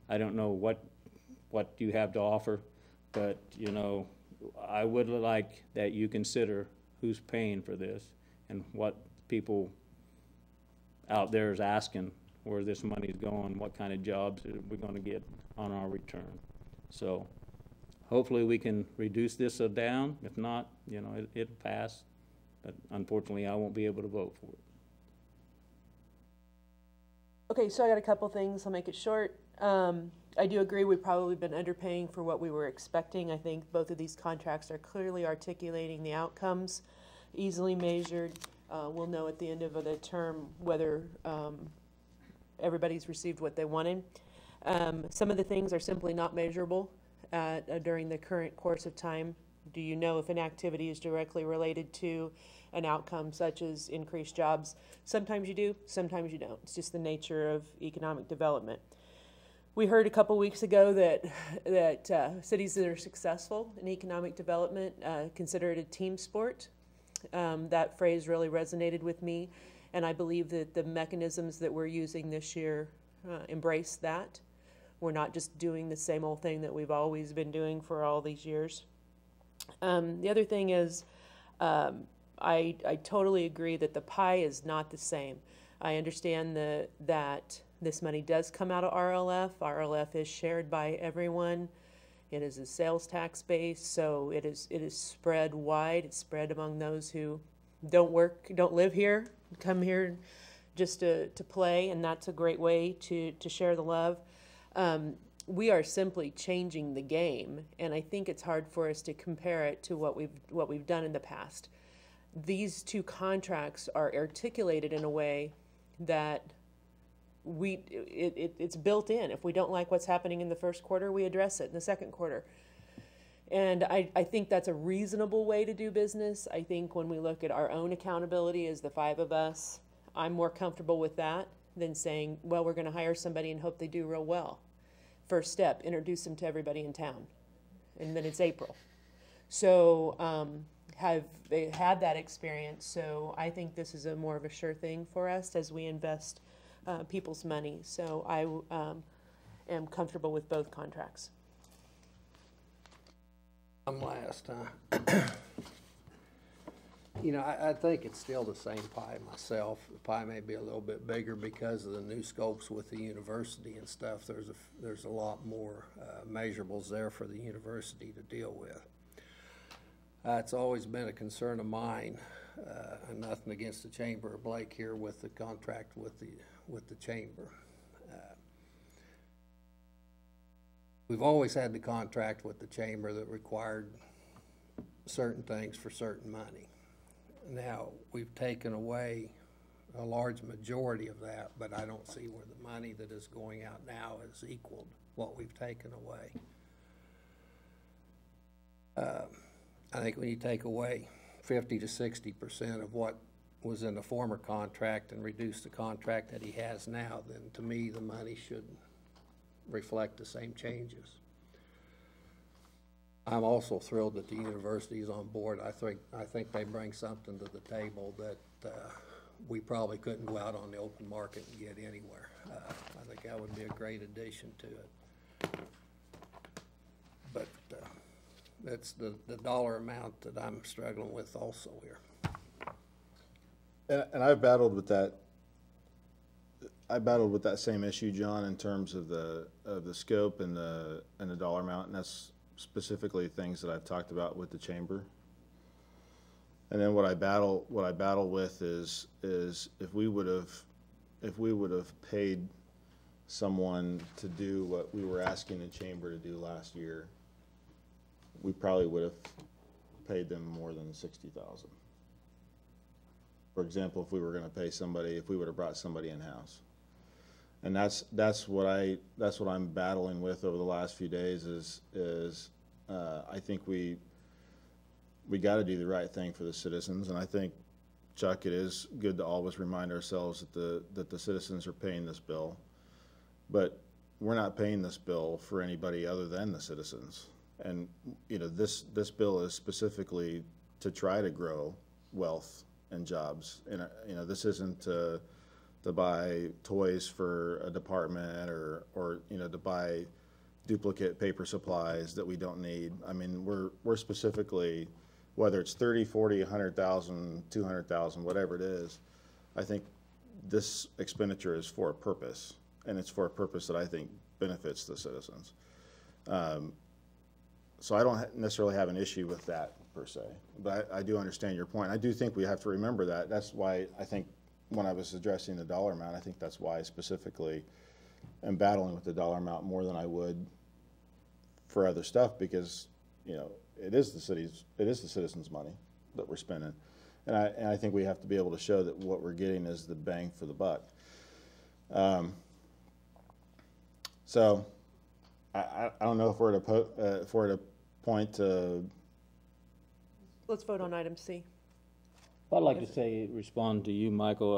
J: I don't know what you have to offer, but I would like that you consider who's paying for this and what people out there is asking where this money is going, what kind of jobs we're going to get on our return. So hopefully we can reduce this down. If not, it'll pass. But unfortunately, I won't be able to vote for it.
C: Okay, so I got a couple things. I'll make it short. I do agree we've probably been underpaying for what we were expecting. I think both of these contracts are clearly articulating the outcomes, easily measured. We'll know at the end of the term whether everybody's received what they wanted. Some of the things are simply not measurable during the current course of time. Do you know if an activity is directly related to an outcome such as increased jobs? Sometimes you do, sometimes you don't. It's just the nature of economic development. We heard a couple weeks ago that cities that are successful in economic development consider it a team sport. That phrase really resonated with me, and I believe that the mechanisms that we're using this year embrace that. We're not just doing the same old thing that we've always been doing for all these years. The other thing is, I totally agree that the pie is not the same. I understand that this money does come out of RLF. RLF is shared by everyone. It is a sales tax base, so it is spread wide. It's spread among those who don't live here, come here just to play, and that's a great way to share the love. We are simply changing the game, and I think it's hard for us to compare it to what we've done in the past. These two contracts are articulated in a way that it's built in. If we don't like what's happening in the first quarter, we address it in the second quarter. And I think that's a reasonable way to do business. I think when we look at our own accountability as the five of us, I'm more comfortable with that than saying, well, we're going to hire somebody and hope they do real well. First step, introduce them to everybody in town. And then it's April. So have they had that experience? So I think this is more of a sure thing for us as we invest people's money. So I am comfortable with both contracts.
A: I'm last, huh? I think it's still the same pie myself. The pie may be a little bit bigger because of the new scopes with the university and stuff. There's a lot more measurables there for the university to deal with. It's always been a concern of mine, and nothing against the chamber or Blake here with the contract with the chamber. We've always had the contract with the chamber that required certain things for certain money. Now, we've taken away a large majority of that, but I don't see where the money that is going out now has equaled what we've taken away. I think when you take away 50 to 60% of what was in the former contract and reduce the contract that he has now, then to me, the money should reflect the same changes. I'm also thrilled that the university is on board. I think they bring something to the table that we probably couldn't go out on the open market and get anywhere. I think that would be a great addition to it. But that's the dollar amount that I'm struggling with also here.
B: And I've battled with that. I battled with that same issue, John, in terms of the scope and the dollar amount, and that's specifically things that I've talked about with the chamber. And then what I battle with is if we would have paid someone to do what we were asking the chamber to do last year, we probably would have paid them more than $60,000. For example, if we were going to pay somebody, if we would have brought somebody in-house. And that's what I'm battling with over the last few days is I think we got to do the right thing for the citizens, and I think, Chuck, it is good to always remind ourselves that the citizens are paying this bill, but we're not paying this bill for anybody other than the citizens. And this bill is specifically to try to grow wealth and jobs. And this isn't to buy toys for a department or to buy duplicate paper supplies that we don't need. I mean, we're specifically, whether it's 30, 40, 100,000, 200,000, whatever it is, I think this expenditure is for a purpose, and it's for a purpose that I think benefits the citizens. So I don't necessarily have an issue with that per se, but I do understand your point. I do think we have to remember that. That's why I think when I was addressing the dollar amount, I think that's why I specifically am battling with the dollar amount more than I would for other stuff, because it is the citizens' money that we're spending, and I think we have to be able to show that what we're getting is the bang for the buck. So I don't know if we're at a point to.
C: Let's vote on item C.
J: I'd like to say, respond to you, Michael.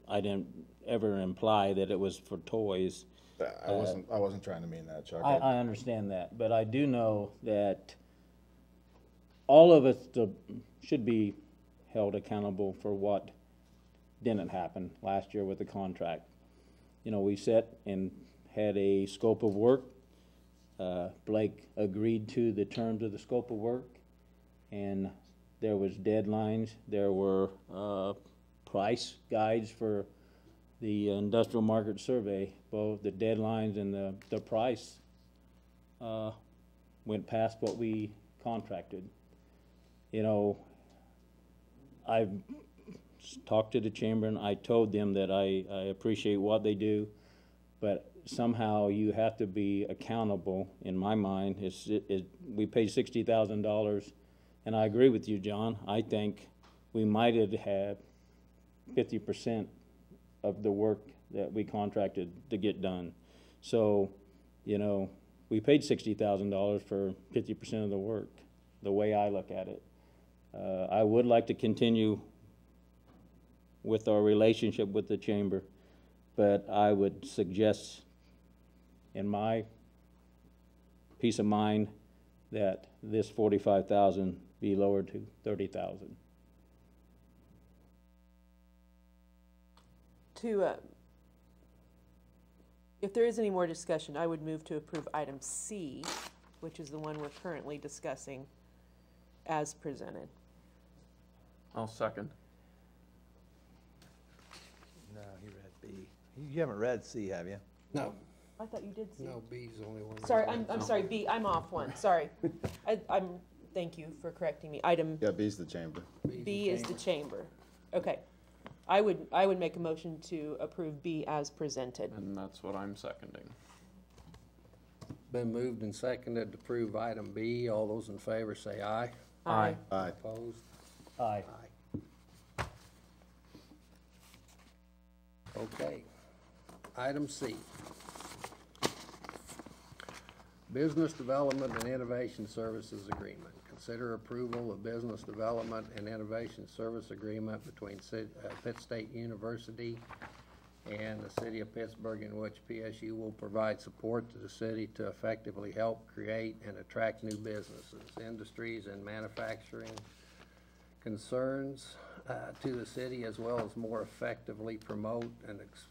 J: I didn't ever imply that it was for toys.
B: I wasn't trying to mean that, Chuck.
J: I understand that, but I do know that all of us should be held accountable for what didn't happen last year with the contract. We set and had a scope of work. Blake agreed to the terms of the scope of work, and there was deadlines. There were price guides for the industrial market survey. Both the deadlines and the price went past what we contracted. I've talked to the chamber, and I told them that I appreciate what they do, but somehow you have to be accountable. In my mind, we paid $60,000, and I agree with you, John. I think we might have had 50% of the work that we contracted to get done. So, we paid $60,000 for 50% of the work, the way I look at it. I would like to continue with our relationship with the chamber, but I would suggest, in my peace of mind, that this $45,000 be lowered to $30,000.
C: If there is any more discussion, I would move to approve item C, which is the one we're currently discussing, as presented.
G: I'll second.
I: No, he read B. You haven't read C, have you?
A: No,
C: I thought you did C.
A: no, B's the only one.
C: Sorry, I'm sorry, B, I'm off one, sorry. Thank you for correcting me. Item
B: Yeah, B's the chamber.
C: B is the chamber. Okay. I would make a motion to approve B as presented.
G: And that's what I'm seconding.
A: Been moved and seconded to approve item B. All those in favor say aye.
C: Aye.
B: Aye.
A: Opposed?
J: Aye.
A: Aye. Okay. Item C. Business Development and Innovation Services Agreement. Consider approval of Business Development and Innovation Service Agreement between Pitt State University and the City of Pittsburgh, in which PSU will provide support to the city to effectively help create and attract new businesses, industries, and manufacturing concerns to the city, as well as more effectively promote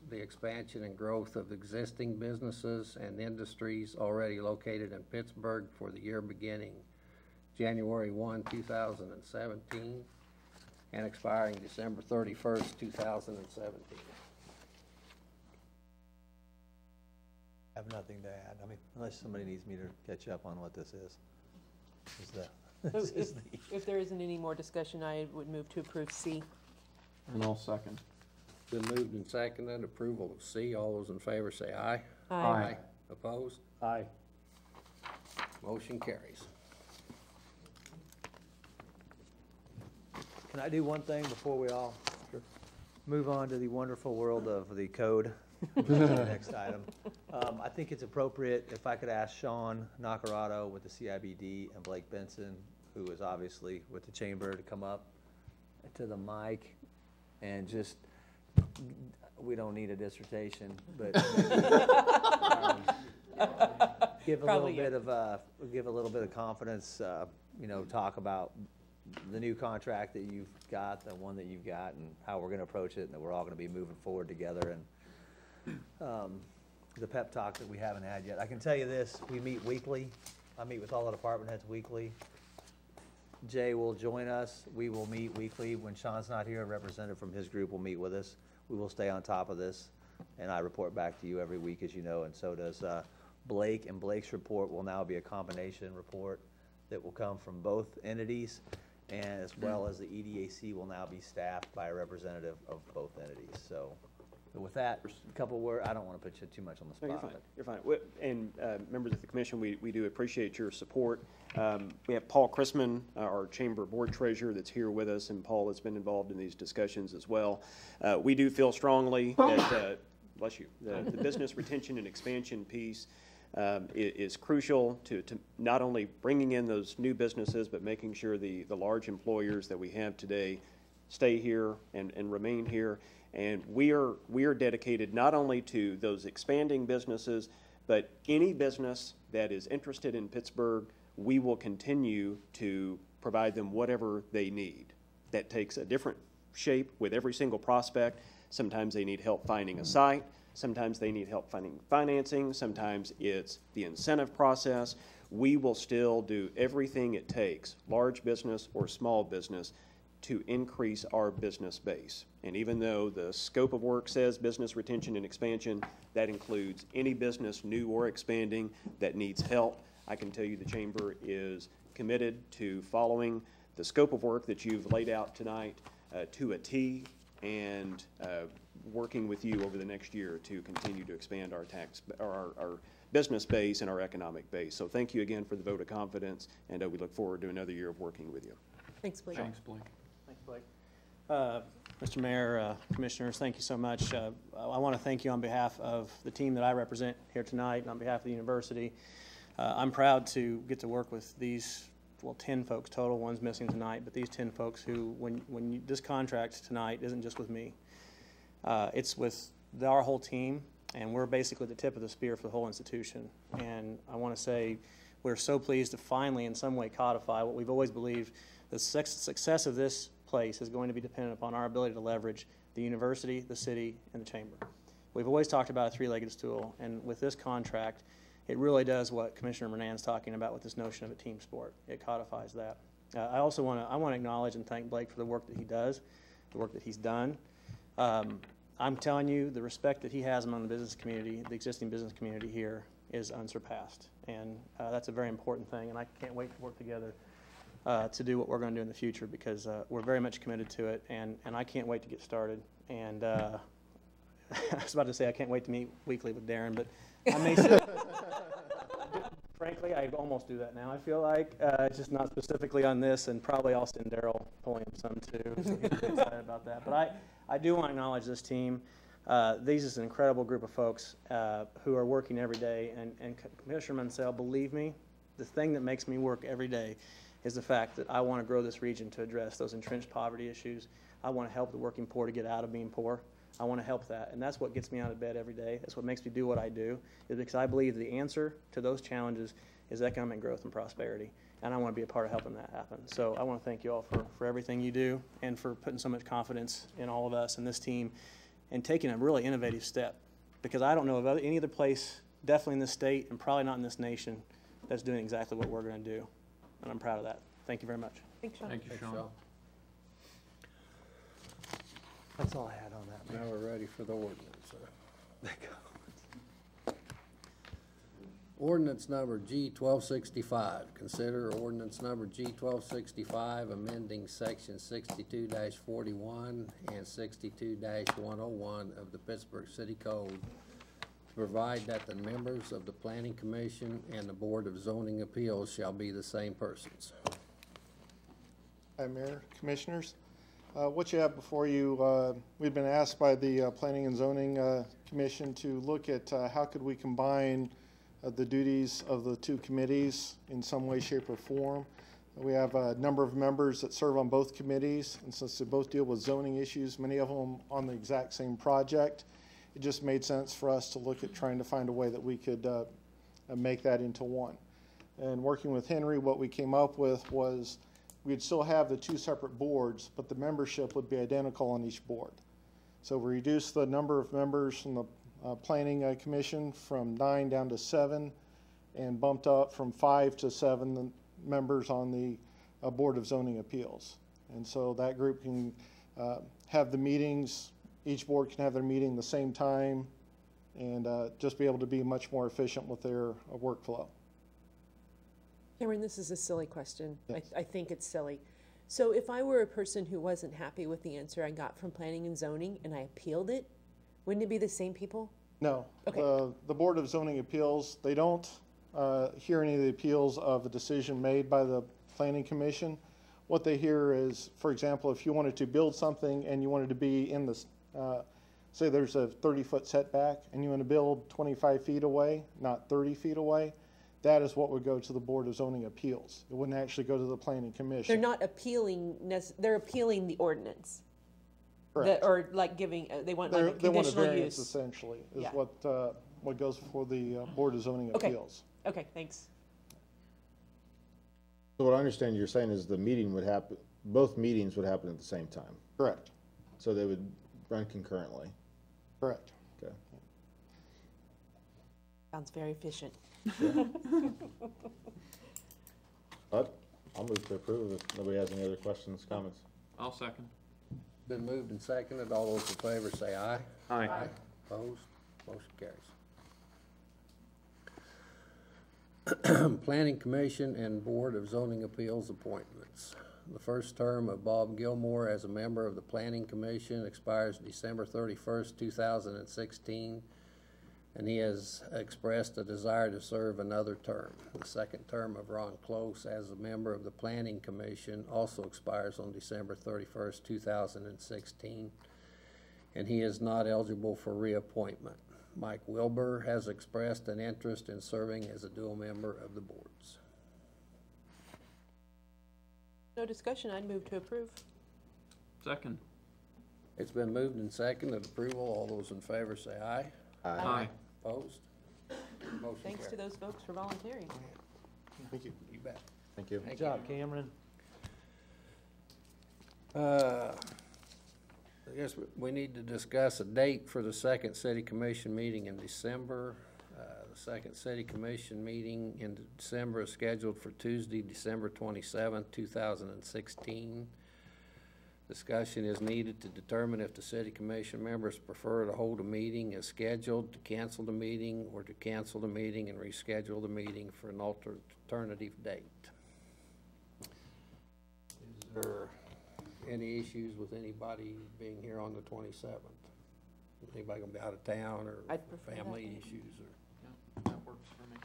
A: the expansion and growth of existing businesses and industries already located in Pittsburgh for the year beginning January 1, 2017 and expiring December 31st, 2017.
I: I have nothing to add. I mean, unless somebody needs me to catch up on what this is.
C: So if there isn't any more discussion, I would move to approve C.
G: And I'll second.
A: Been moved and seconded, approval of C. All those in favor say aye.
C: Aye.
A: Opposed?
G: Aye.
A: Motion carries.
I: Can I do one thing before we all move on to the wonderful world of the code? Next item. I think it's appropriate if I could ask Sean Nacarado with the CIBD and Blake Benson, who is obviously with the chamber, to come up to the mic and just, we don't need a dissertation, but give a little bit of confidence, talk about the new contract that you've got, the one that you've got, and how we're going to approach it, and that we're all going to be moving forward together, and the pep talk that we haven't had yet. I can tell you this, we meet weekly. I meet with all the department heads weekly. Jay will join us. We will meet weekly. When Sean's not here, a representative from his group will meet with us. We will stay on top of this, and I report back to you every week, as you know, and so does Blake, and Blake's report will now be a combination report that will come from both entities, and as well as the EDAC will now be staffed by a representative of both entities. So with that, a couple words. I don't want to put you too much on the spot.
H: No, you're fine. You're fine. And members of the commission, we do appreciate your support. We have Paul Chrisman, our chamber board treasurer, that's here with us, and Paul has been involved in these discussions as well. We do feel strongly that, bless you, the business retention and expansion piece is crucial to not only bringing in those new businesses, but making sure the large employers that we have today stay here and remain here. And we are dedicated not only to those expanding businesses, but any business that is interested in Pittsburgh, we will continue to provide them whatever they need. That takes a different shape with every single prospect. Sometimes they need help finding a site. Sometimes they need help finding financing. Sometimes it's the incentive process. We will still do everything it takes, large business or small business, to increase our business base. And even though the scope of work says business retention and expansion, that includes any business, new or expanding, that needs help. I can tell you the chamber is committed to following the scope of work that you've laid out tonight to a T, and working with you over the next year to continue to expand our business base and our economic base. So thank you again for the vote of confidence, and we look forward to another year of working with you.
C: Thanks, Blake.
G: Thanks, Blake.
K: Thanks, Blake. Mr. Mayor, Commissioners, thank you so much. I want to thank you on behalf of the team that I represent here tonight and on behalf of the university. I'm proud to get to work with these, 10 folks total, one's missing tonight, but these 10 folks who, this contract tonight isn't just with me. It's with our whole team, and we're basically the tip of the spear for the whole institution. And I want to say we're so pleased to finally, in some way, codify what we've always believed. The success of this place is going to be dependent upon our ability to leverage the university, the city, and the chamber. We've always talked about a three-legged stool, and with this contract, it really does what Commissioner Mernan's talking about with this notion of a team sport. It codifies that. I also want to acknowledge and thank Blake for the work that he does, the work that he's done. I'm telling you, the respect that he has among the business community, the existing business community here, is unsurpassed, and that's a very important thing, and I can't wait to work together to do what we're going to do in the future, because we're very much committed to it, and I can't wait to get started. And I was about to say I can't wait to meet weekly with Darren, but I may say, frankly, I almost do that now, I feel like. It's just not specifically on this, and probably I'll send Daryl Pulliam some too, so he's excited about that. But I do want to acknowledge this team. These is an incredible group of folks who are working every day. And Commissioner Mansell, believe me, the thing that makes me work every day is the fact that I want to grow this region to address those entrenched poverty issues. I want to help the working poor to get out of being poor. I want to help that, and that's what gets me out of bed every day. That's what makes me do what I do, is because I believe the answer to those challenges is economic growth and prosperity, and I want to be a part of helping that happen. So I want to thank you all for everything you do and for putting so much confidence in all of us and this team and taking a really innovative step, because I don't know of any other place, definitely in this state and probably not in this nation, that's doing exactly what we're going to do, and I'm proud of that. Thank you very much.
C: Thanks, Sean.
G: Thank you, Sean.
I: That's all I had on that,
A: Now
I: Mayor.
A: we're ready for the ordinance. Ordinance number G 1265. Consider ordinance number G 1265, amending section 62-41 and 62-101 of the Pittsburg City Code to provide that the members of the Planning Commission and the Board of Zoning Appeals shall be the same persons.
L: Hi, Mayor, Commissioners. What you have before you, we've been asked by the Planning and Zoning Commission to look at how could we combine the duties of the two committees in some way, shape, or form. We have a number of members that serve on both committees, and since they both deal with zoning issues, many of them on the exact same project, it just made sense for us to look at trying to find a way that we could make that into one. And working with Henry, what we came up with was we'd still have the two separate boards, but the membership would be identical on each board. So we reduced the number of members from the Planning Commission from 9 down to 7, and bumped up from 5 to 7 the members on the Board of Zoning Appeals. And so that group can have the meetings, each board can have their meeting the same time, and just be able to be much more efficient with their workflow.
C: Cameron, this is a silly question.
L: Yes.
C: I think it's silly. So if I were a person who wasn't happy with the answer I got from planning and zoning and I appealed it, wouldn't it be the same people?
L: No.
C: Okay.
L: The Board of Zoning Appeals, they don't hear any of the appeals of a decision made by the Planning Commission. What they hear is, for example, if you wanted to build something and you wanted to be in the, say there's a 30-foot setback and you want to build 25 feet away, not 30 feet away, that is what would go to the Board of Zoning Appeals. It wouldn't actually go to the Planning Commission.
C: They're not appealing, they're appealing the ordinance.
L: Correct.
C: Or like giving, they want like a
L: They want a
C: conditional
L: variance
C: use.
L: essentially, is
C: Yeah.
L: what goes before the Board of Zoning
C: Okay.
L: Appeals.
C: Okay, thanks.
B: So what I understand you're saying is the meeting would happen, both meetings would happen at the same time.
L: Correct,
B: So they would run concurrently.
L: correct.
B: Okay.
C: Sounds very efficient.
B: But I'll move to approve if nobody has any other questions, comments.
G: I'll second.
A: Been moved and seconded. All those in favor say aye.
G: Aye.
A: Opposed? Motion carries. Planning Commission and Board of Zoning Appeals appointments. The first term of Bob Gilmore as a member of the Planning Commission expires December 31st, 2016, and he has expressed a desire to serve another term. The second term of Ron Close as a member of the Planning Commission also expires on December 31st, 2016, and he is not eligible for reappointment. Mike Wilbur has expressed an interest in serving as a dual member of the boards.
C: No discussion, I'd move to approve.
G: Second.
A: It's been moved and seconded approval. All those in favor say aye.
G: Aye.
A: Opposed? Motion
C: Thanks to
A: carries.
C: those folks for volunteering.
L: Thank you.
A: You bet.
B: Thank you.
I: Good job, Cameron.
A: I guess we need to discuss a date for the second city commission meeting in December. The second city commission meeting in December is scheduled for Tuesday, December 27th, 2016. Discussion is needed to determine if the city commission members prefer to hold a meeting as scheduled, to cancel the meeting, or to cancel the meeting and reschedule the meeting for an alternative date. Is there any issues with anybody being here on the 27th? Anybody gonna be out of town, or
C: I'd prefer that
A: family
C: day.
A: issues, or?
G: That works for me.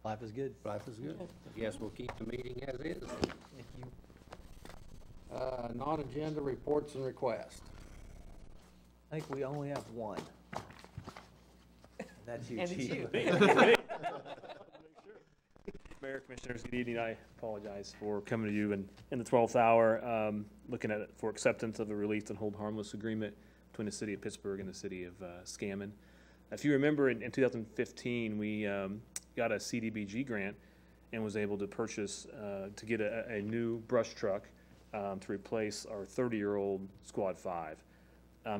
I: Life is good.
A: Life is good. Yes, we'll keep the meeting as is.
I: Thank you.
A: Non-agenda reports and requests.
I: Mike, we only have one. That's you,
C: And it's
I: Chief.
C: you.
M: Mayor, Commissioners, good evening. I apologize for coming to you in the 12th hour, looking at it for acceptance of a release and hold harmless agreement between the city of Pittsburgh and the city of Scammon. If you remember, in 2015, we got a CDBG grant and was able to purchase, to get a new brush truck to replace our 30-year-old Squad 5.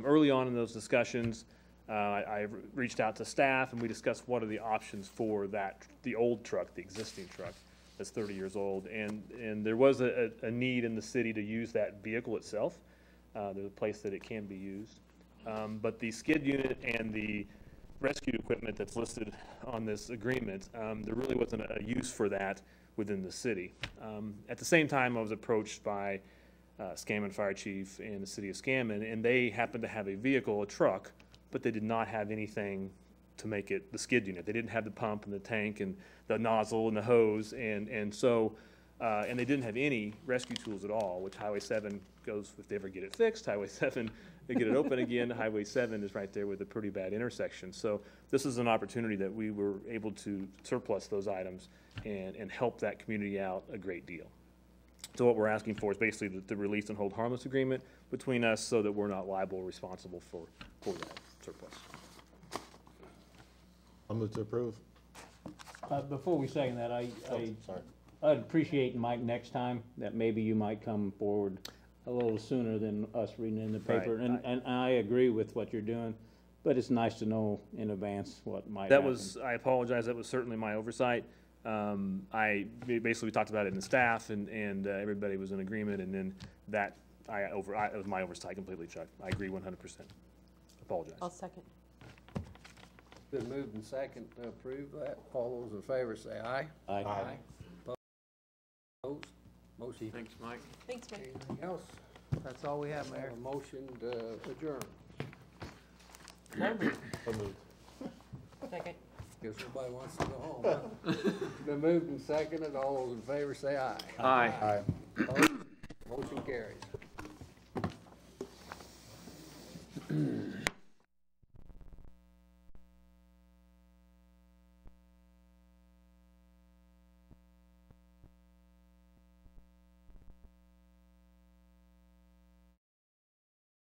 M: Early on in those discussions, I reached out to staff and we discussed what are the options for the old truck, the existing truck that's 30 years old. And there was a need in the city to use that vehicle itself. There's a place that it can be used. But the skid unit and the rescue equipment that's listed on this agreement, there really wasn't a use for that within the city. At the same time, I was approached by Scammon Fire Chief in the city of Scammon, and they happened to have a vehicle, a truck, but they did not have anything to make it the skid unit. They didn't have the pump and the tank and the nozzle and the hose, and they didn't have any rescue tools at all, which Highway 7 goes, if they ever get it fixed, Highway 7, they get it open again. Highway 7 is right there with a pretty bad intersection. So this is an opportunity that we were able to surplus those items and help that community out a great deal. So what we're asking for is basically the release and hold harmless agreement between us so that we're not liable or responsible for that surplus.
B: I'll move to approve.
J: Before we second that,
B: Sorry.
J: I'd appreciate, Mike, next time, that maybe you might come forward a little sooner than us reading in the paper.
M: Right.
J: And I agree with what you're doing, but it's nice to know in advance what might
M: That
J: happen.
M: was, I apologize, that was certainly my oversight. We talked about it in the staff and everybody was in agreement, and then it was my oversight completely, Chuck. I agree 100%. Apologize.
C: I'll second.
A: Been moved and second to approve that. All those in favor say aye.
J: Aye.
A: Opposed? Motion.
G: Thanks, Mike.
C: Thanks, Mike.
A: Anything else?
I: That's all we have, Mayor.
A: Have a motion to adjourn.
C: Second.
A: Guess nobody wants to go home, huh? Been moved and seconded. All those in favor say aye.
G: Aye.
B: Aye.
A: Opposed?